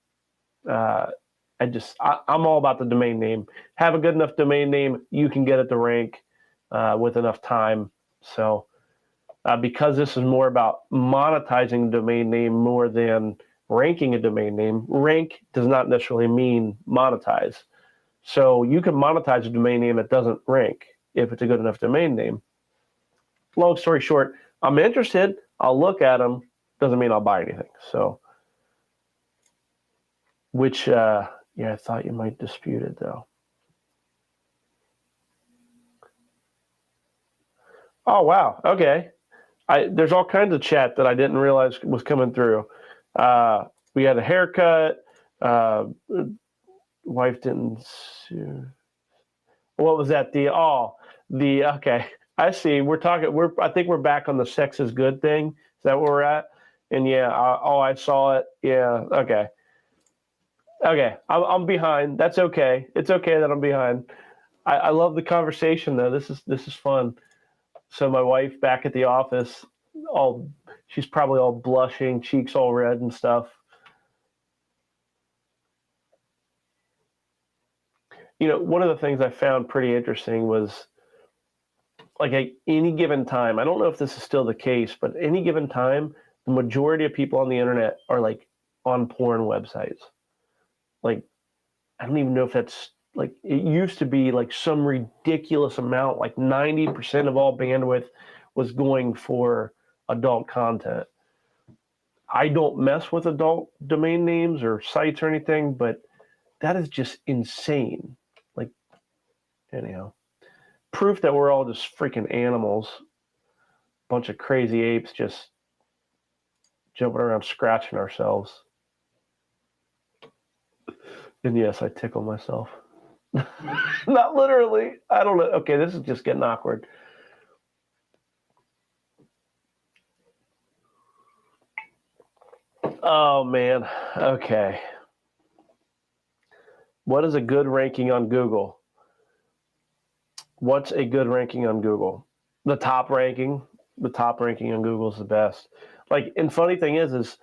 I'm all about the domain name. Have a good enough domain name, you can get it to rank with enough time. So because this is more about monetizing a domain name more than ranking a domain name, rank does not necessarily mean monetize. So you can monetize a domain name that doesn't rank if it's a good enough domain name. Long story short, I'm interested. I'll look at them. Doesn't mean I'll buy anything. So, which, yeah, I thought you might dispute it though. Oh, wow. Okay. There's all kinds of chat that I didn't realize was coming through. We had a haircut. Wife didn't sue. What was that? Okay. I see. I think we're back on the sex is good thing. Is that where we're at? And yeah, I saw it. Yeah. Okay. Okay. I'm behind. That's okay. It's okay that I'm behind. I love the conversation though. This is fun. So my wife back at the office, she's probably all blushing, cheeks all red and stuff. You know, one of the things I found pretty interesting was like at any given time, I don't know if this is still the case, but any given time, the majority of people on the internet are like on porn websites. Like, I don't even know if that's like, it used to be like some ridiculous amount, like 90% of all bandwidth was going for adult content. I don't mess with adult domain names or sites or anything, but that is just insane. Like, anyhow, proof that we're all just freaking animals. Bunch of crazy apes just jumping around, scratching ourselves. And yes, I tickle myself. Not literally. I don't know. Okay, this is just getting awkward. Oh, man. Okay. What is a good ranking on Google? What's a good ranking on Google? The top ranking on Google is the best. Like, and funny thing is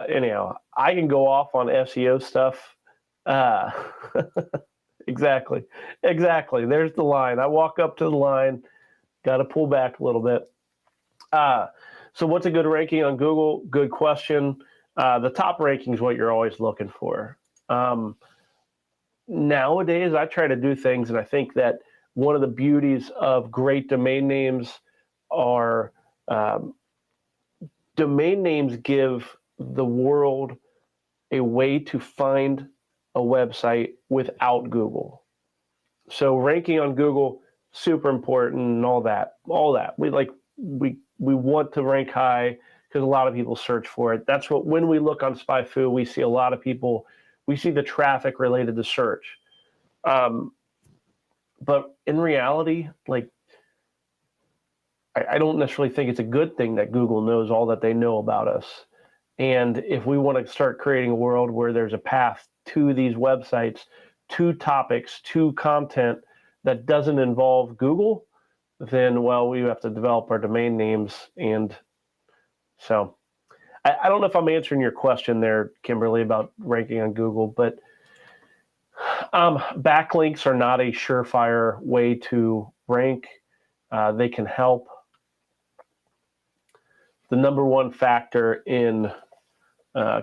anyhow, I can go off on SEO stuff. Exactly. There's the line. I walk up to the line, got to pull back a little bit. So what's a good ranking on Google? Good question. The top ranking is what you're always looking for. Nowadays, I try to do things, and I think that one of the beauties of great domain names are domain names give the world a way to find a website without Google. So ranking on Google, super important, and all that. We want to rank high because a lot of people search for it. That's what, when we look on SpyFu, we see a lot of people, we see the traffic related to search. But in reality, like, I don't necessarily think it's a good thing that Google knows all that they know about us. And if we want to start creating a world where there's a path to these websites, to topics, to content that doesn't involve Google, then, well, we have to develop our domain names. And so I don't know if I'm answering your question there, Kimberly, about ranking on Google, but backlinks are not a surefire way to rank. They can help. The number one factor in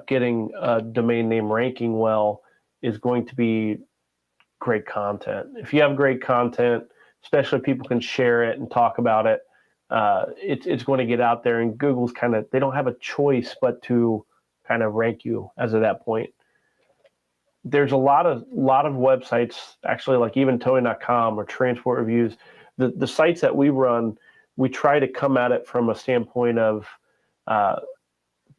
getting a domain name ranking well is going to be great content. If you have great content, especially if people can share it and talk about it, it's going to get out there, and Google's they don't have a choice but to kind of rank you as of that point. There's a lot of websites, actually, like even towing.com or transport reviews. The sites that we run, we try to come at it from a standpoint of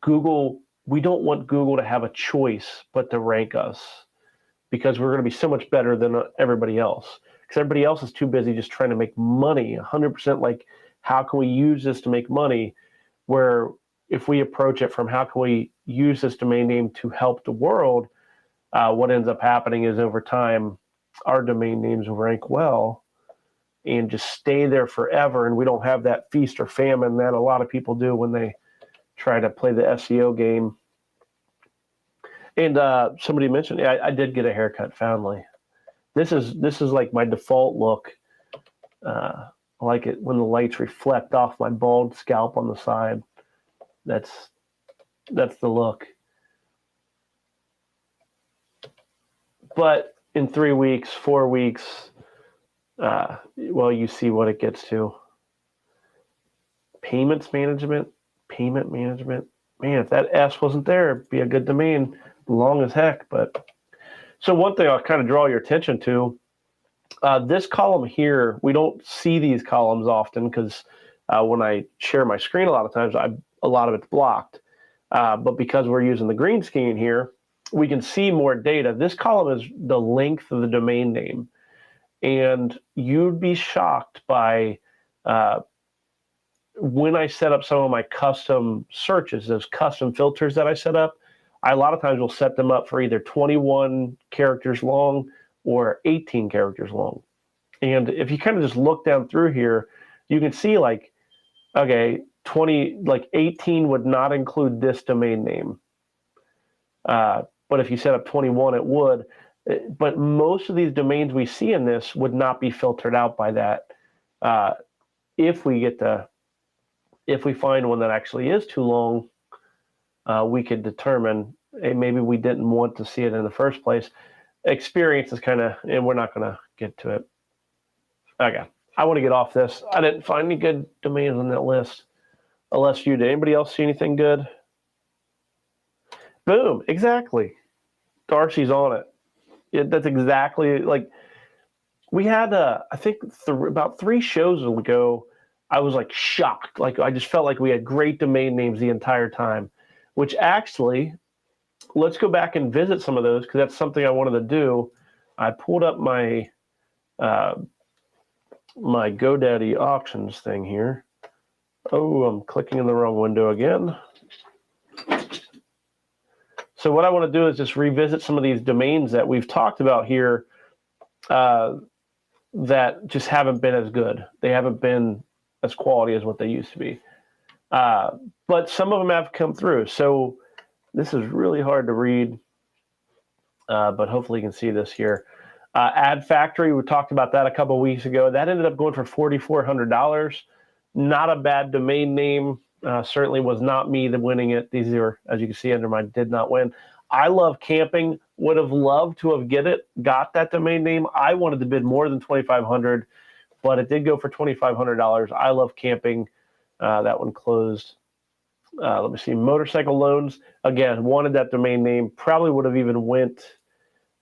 Google. We don't want Google to have a choice but to rank us, because we're going to be so much better than everybody else. because everybody else is too busy just trying to make money. 100% like, how can we use this to make money? Where if we approach it from how can we use this domain name to help the world, what ends up happening is over time, our domain names will rank well and just stay there forever. And we don't have that feast or famine that a lot of people do when they try to play the SEO game. And somebody mentioned, I did get a haircut finally. This is like my default look. I like it when the lights reflect off my bald scalp on the side. That's the look. But in 3 weeks, 4 weeks, well, you see what it gets to. Payment management. Man, if that S wasn't there, it'd be a good domain, long as heck. But so one thing I'll kind of draw your attention to, this column here, we don't see these columns often because when I share my screen, a lot of times a lot of it's blocked. But because we're using the green screen here, we can see more data. This column is the length of the domain name. And you'd be shocked by when I set up some of my custom searches, those custom filters that I set up, I a lot of times will set them up for either 21 characters long or 18 characters long. And if you kind of just look down through here, you can see like, okay, 18 would not include this domain name. But if you set up 21, it would. But most of these domains we see in this would not be filtered out by that. If we find one that actually is too long, we could determine, hey, maybe we didn't want to see it in the first place. Experience is kind of, and we're not going to get to it. Okay, I want to get off this. I didn't find any good domains on that list, unless you did. Anybody else see anything good? Boom, exactly. Darcy's on it. That's exactly like we had. I think about 3 shows ago, I was like shocked. Like I just felt like we had great domain names the entire time. Which actually, let's go back and visit some of those because that's something I wanted to do. I pulled up my my GoDaddy auctions thing here. Oh, I'm clicking in the wrong window again. So what I want to do is just revisit some of these domains that we've talked about here that just haven't been as good. They haven't been as quality as what they used to be. But some of them have come through. So this is really hard to read, but hopefully you can see this here. Ad Factory, we talked about that a couple of weeks ago. That ended up going for $4,400. Not a bad domain name. Certainly was not me the winning it. These are, as you can see under my did not win. I Love Camping. Would have loved to have got that domain name. I wanted to bid more than $2,500, but it did go for $2,500. I Love Camping. That one closed. Let me see. Motorcycle Loans. Again, wanted that domain name. Probably would have even went.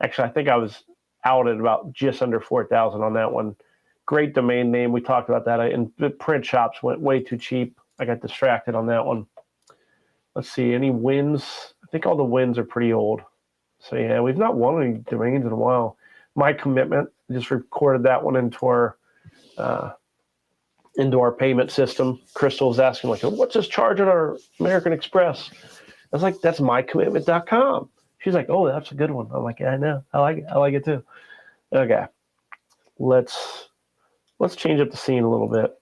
Actually, I think I was out at about just under 4,000 on that one. Great domain name. We talked about that. And the print shops went way too cheap. I got distracted on that one. Let's see. Any wins? I think all the wins are pretty old. So yeah, we've not won any domains in a while. My Commitment, just recorded that one into our payment system. Crystal was asking like, what's this charge on our American Express? I was like, that's mycommitment.com. She's like, oh, that's a good one. I'm like, yeah, I know. I like it. I like it too. Okay. Let's change up the scene a little bit.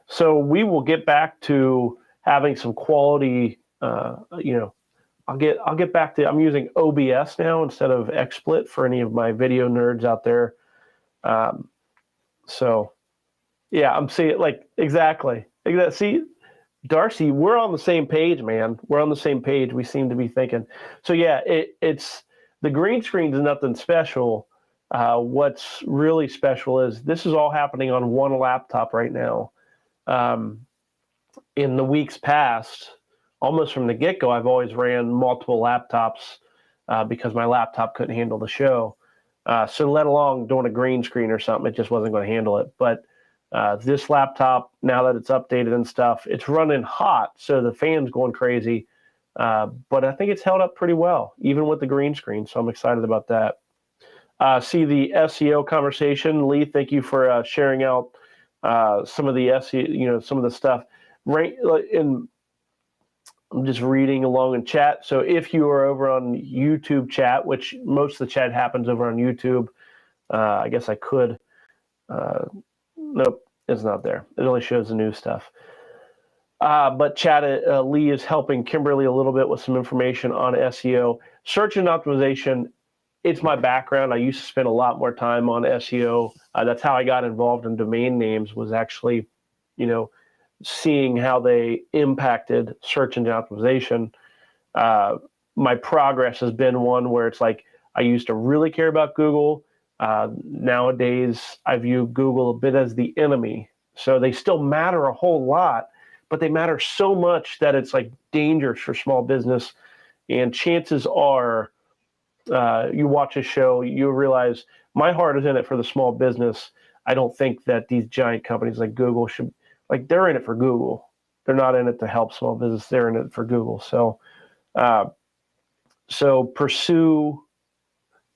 So we will get back to having some quality, I'll get back to, I'm using OBS now instead of XSplit for any of my video nerds out there. So yeah, I'm seeing like, exactly. See, Darcy, we're on the same page, man. We're on the same page. We seem to be thinking. So yeah, it's the green screen is nothing special. What's really special is this is all happening on one laptop right now. In the weeks past, almost from the get-go, I've always ran multiple laptops because my laptop couldn't handle the show. So let alone doing a green screen or something, it just wasn't going to handle it. But this laptop, now that it's updated and stuff, it's running hot, so the fan's going crazy. But I think it's held up pretty well, even with the green screen, so I'm excited about that. See the SEO conversation. Lee, thank you for sharing out some of the SEO, some of the stuff. Right, I'm just reading along in chat. So if you are over on YouTube chat, which most of the chat happens over on YouTube, I guess I could. Nope, it's not there. It only shows the new stuff. But chat, Lee is helping Kimberly a little bit with some information on SEO. Search and optimization, it's my background. I used to spend a lot more time on SEO. That's how I got involved in domain names, was actually, seeing how they impacted search engine optimization. My progress has been one where it's like I used to really care about Google. Nowadays, I view Google a bit as the enemy. So they still matter a whole lot, but they matter so much that it's like dangerous for small business. And chances are, you watch a show, you realize my heart is in it for the small business. I don't think that these giant companies like Google should, they're in it for Google. They're not in it to help small business. They're in it for Google. So, pursue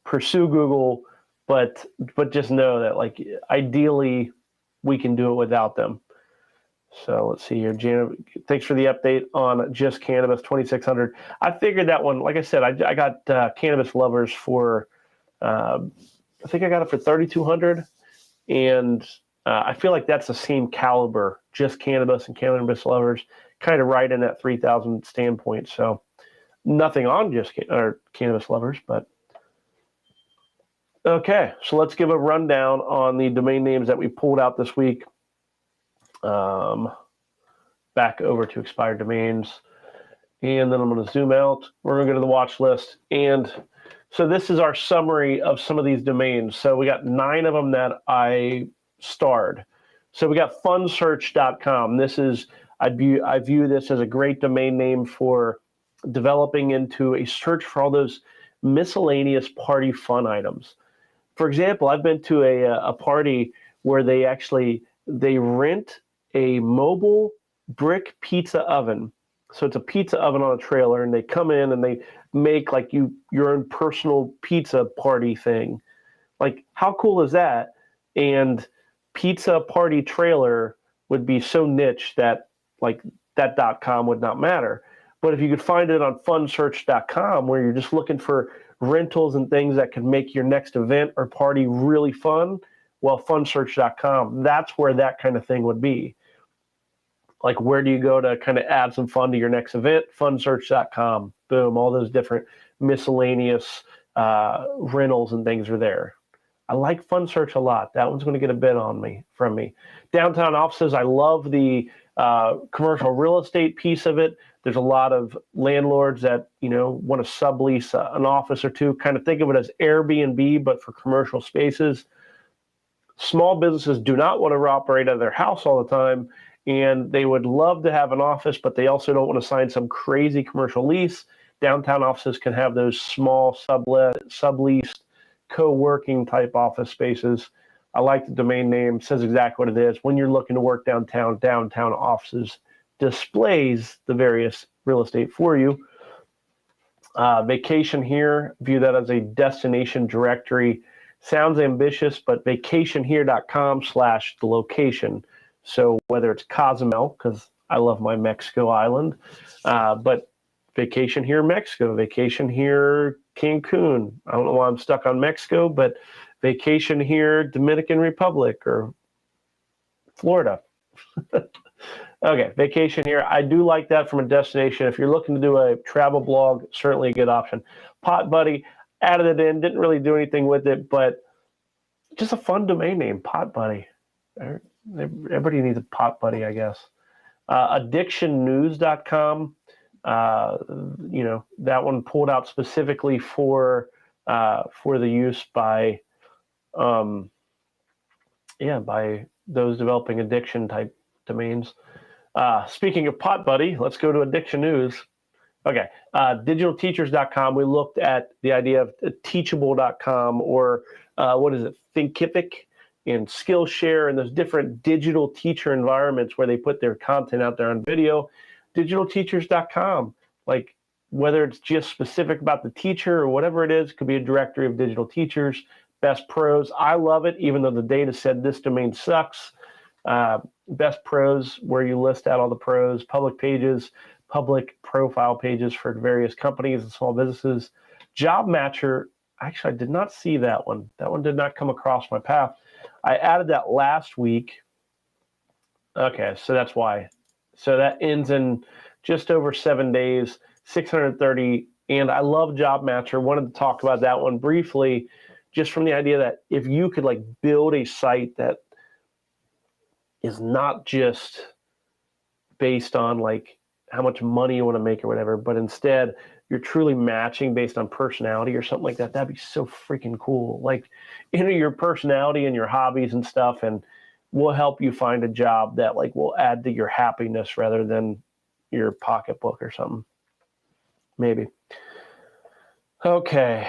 Google, but just know that ideally we can do it without them. So let's see here. Janet, thanks for the update on Just Cannabis 2600. I figured that one, like I said, I got Cannabis Lovers for, I think I got it for 3,200. And I feel like that's the same caliber, Just Cannabis and Cannabis Lovers, kind of right in that 3,000 standpoint. So nothing on Cannabis Lovers, but okay. So let's give a rundown on the domain names that we pulled out this week. Back over to expired domains, and then I'm going to zoom out. We're going to go to the watch list, and so this is our summary of some of these domains. So we got 9 of them that I starred. So we got funsearch.com. This is I view this as a great domain name for developing into a search for all those miscellaneous party fun items. For example, I've been to a party where they rent a mobile brick pizza oven. So it's a pizza oven on a trailer, and they come in and they make your own personal pizza party thing. How cool is that? And pizza party trailer would be so niche that that .com would not matter. But if you could find it on funsearch.com, where you're just looking for rentals and things that could make your next event or party really fun, well, funsearch.com, that's where that kind of thing would be. Where do you go to kind of add some fun to your next event? Funsearch.com. Boom, all those different miscellaneous rentals and things are there. I like FunSearch a lot. That one's going to get a bid from me. Downtown offices, I love the commercial real estate piece of it. There's a lot of landlords that want to sublease an office or two. Kind of think of it as Airbnb, but for commercial spaces. Small businesses do not want to operate out of their house all the time, and they would love to have an office, but they also don't want to sign some crazy commercial lease. Downtown offices can have those small subleased co-working type office spaces. I like the domain name, says exactly what it is. When you're looking to work downtown offices displays the various real estate for you. Vacation here, view that as a destination directory. Sounds ambitious, but vacationhere.com/the location. So whether it's Cozumel, because I love my Mexico island, but Vacation Here Mexico, Vacation Here Cancun. I don't know why I'm stuck on Mexico, but Vacation Here Dominican Republic or Florida. Okay, Vacation Here. I do like that from a destination. If you're looking to do a travel blog, certainly a good option. Pot Buddy, added it in, didn't really do anything with it, but just a fun domain name, Pot Buddy. Everybody needs a Pot Buddy, I guess. Addictionnews.com. That one pulled out specifically for the use by those developing addiction type domains. Speaking of Pot Buddy, let's go to Addiction News. Okay, digitalteachers.com. We looked at the idea of teachable.com or Thinkific and Skillshare and those different digital teacher environments where they put their content out there on video. Digitalteachers.com, whether it's just specific about the teacher or whatever it is, could be a directory of digital teachers. Best Pros, I love it, even though the data said this domain sucks. Best Pros, where you list out all the pros. Public pages, public profile pages for various companies and small businesses. Job Matcher, actually, I did not see that one. That one did not come across my path. I added that last week. Okay, so that's why. So that ends in just over 7 days, 630. And I love Job Matcher. Wanted to talk about that one briefly, just from the idea that if you could like build a site that is not just based on like how much money you want to make or whatever, but instead you're truly matching based on personality or something like that, that'd be so freaking cool. Like enter your personality and your hobbies and stuff, and we'll help you find a job that like will add to your happiness rather than your pocketbook or something. Maybe. Okay.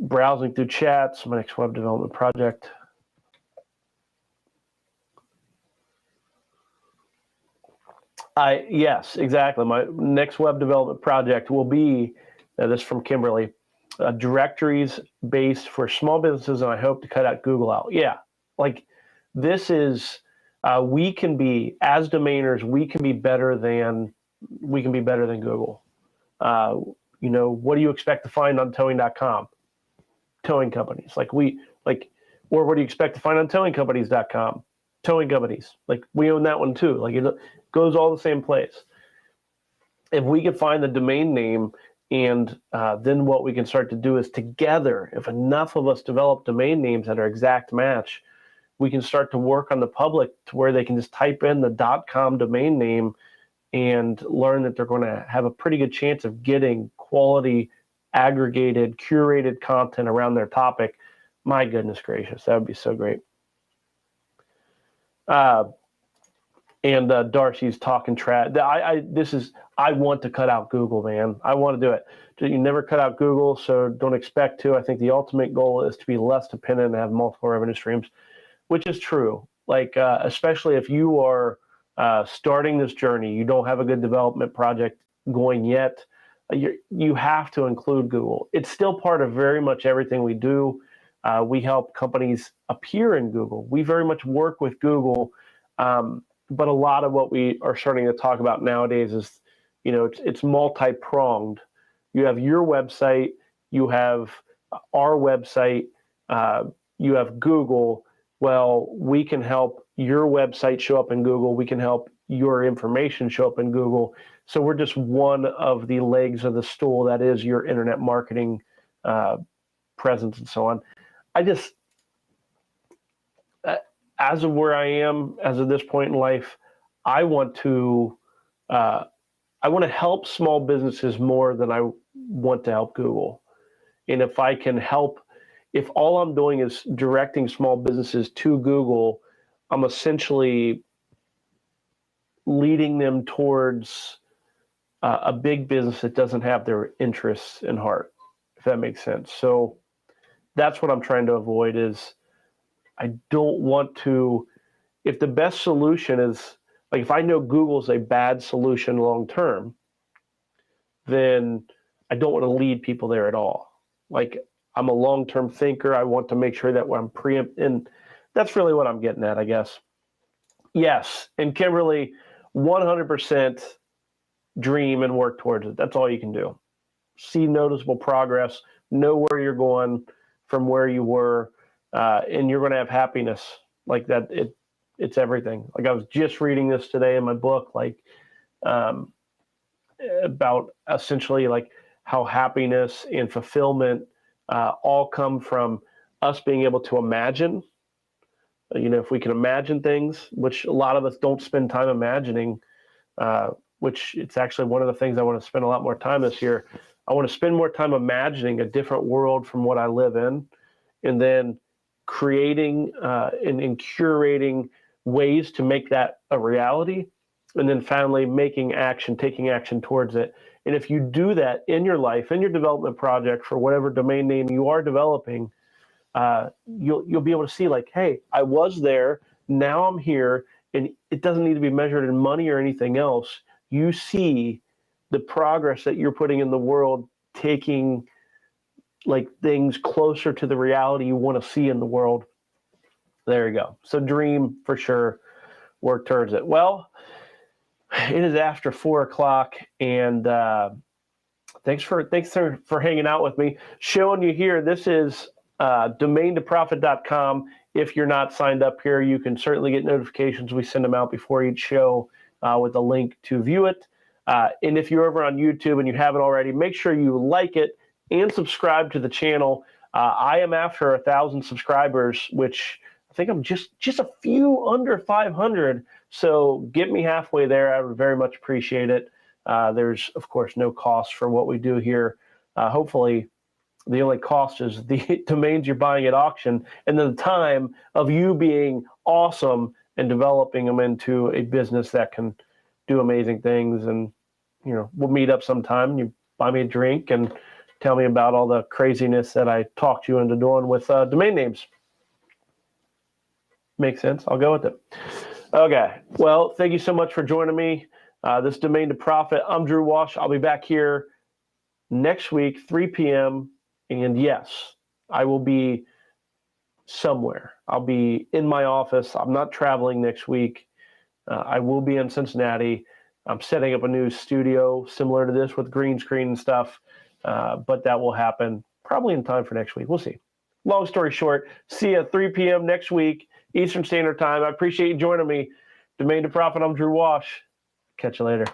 Browsing through chats, my next web development project. Yes, exactly. My next web development project will be, this is from Kimberly, directories based for small businesses, and I hope to cut out Google out. Yeah, like this is, we can be, as domainers, we can be better than Google. You know, what do you expect to find on towing.com? Towing companies. Or what do you expect to find on towingcompanies.com? Towing companies. Like we own that one too. Like it goes all the same place. If we can find the domain name, and then what we can start to do is together, if enough of us develop domain names that are exact match, we can start to work on the public to where they can just type in the .com domain name and learn that they're going to have a pretty good chance of getting quality, aggregated, curated content around their topic. My goodness gracious, that would be so great. And Darcy's talking trash. I want to cut out Google, man. I want to do it. You never cut out Google, so don't expect to. I think the ultimate goal is to be less dependent and have multiple revenue streams, which is true. Like, especially if you are starting this journey, you don't have a good development project going yet, you have to include Google. It's still part of very much everything we do. We help companies appear in Google. We very much work with Google. But a lot of what we are starting to talk about nowadays is, you know, it's multi-pronged. You have your website, you have our website, you have Google. Well, we can help your website show up in Google. We can help your information show up in Google. So we're just one of the legs of the stool that is your internet marketing presence and so on. As of where I am, as of this point in life, I want to help small businesses more than I want to help Google. And if I can help, if all I'm doing is directing small businesses to Google, I'm essentially leading them towards a big business that doesn't have their interests in heart, if that makes sense. So that's what I'm trying to avoid is, I don't want to, if the best solution is, like if I know Google's a bad solution long-term, then I don't want to lead people there at all. Like I'm a long-term thinker. I want to make sure that when I'm and that's really what I'm getting at, I guess. Yes. And Kimberly, 100% dream and work towards it. That's all you can do. See noticeable progress, know where you're going from where you were. And you're going to have happiness like that. It's everything. Like I was just reading this today in my book, like about essentially like how happiness and fulfillment all come from us being able to imagine. You know, if we can imagine things, which a lot of us don't spend time imagining, which it's actually one of the things I want to spend a lot more time this year. I want to spend more time imagining a different world from what I live in, and then creating and curating ways to make that a reality, and then finally taking action towards it. And if you do that in your life, in your development project for whatever domain name you are developing, you'll be able to see like, hey, I was there, now I'm here, and it doesn't need to be measured in money or anything else. You see the progress that you're putting in the world taking like things closer to the reality you want to see in the world. There you go. So dream for sure. Work towards it. Well, it is after 4 o'clock, and thanks for hanging out with me. Showing you here, this is domaintoprofit.com. If you're not signed up here, you can certainly get notifications. We send them out before each show with a link to view it. And if you're over on YouTube and you haven't already, make sure you like it and subscribe to the channel. I am after 1,000 subscribers, which I think I'm just a few under 500. So get me halfway there. I would very much appreciate it. There's, of course, no cost for what we do here. Hopefully, the only cost is the domains you're buying at auction and then the time of you being awesome and developing them into a business that can do amazing things. And, you know, we'll meet up sometime and you buy me a drink and tell me about all the craziness that I talked you into doing with domain names. Makes sense. I'll go with it. Okay. Well, thank you so much for joining me. This Domain to Profit. I'm Drew Walsh. I'll be back here next week, 3 p.m. And yes, I will be somewhere. I'll be in my office. I'm not traveling next week. I will be in Cincinnati. I'm setting up a new studio similar to this with green screen and stuff. But that will happen probably in time for next week. We'll see. Long story short, see you at 3 p.m. next week, Eastern Standard Time. I appreciate you joining me. Domain to Profit, I'm Drew Walsh. Catch you later.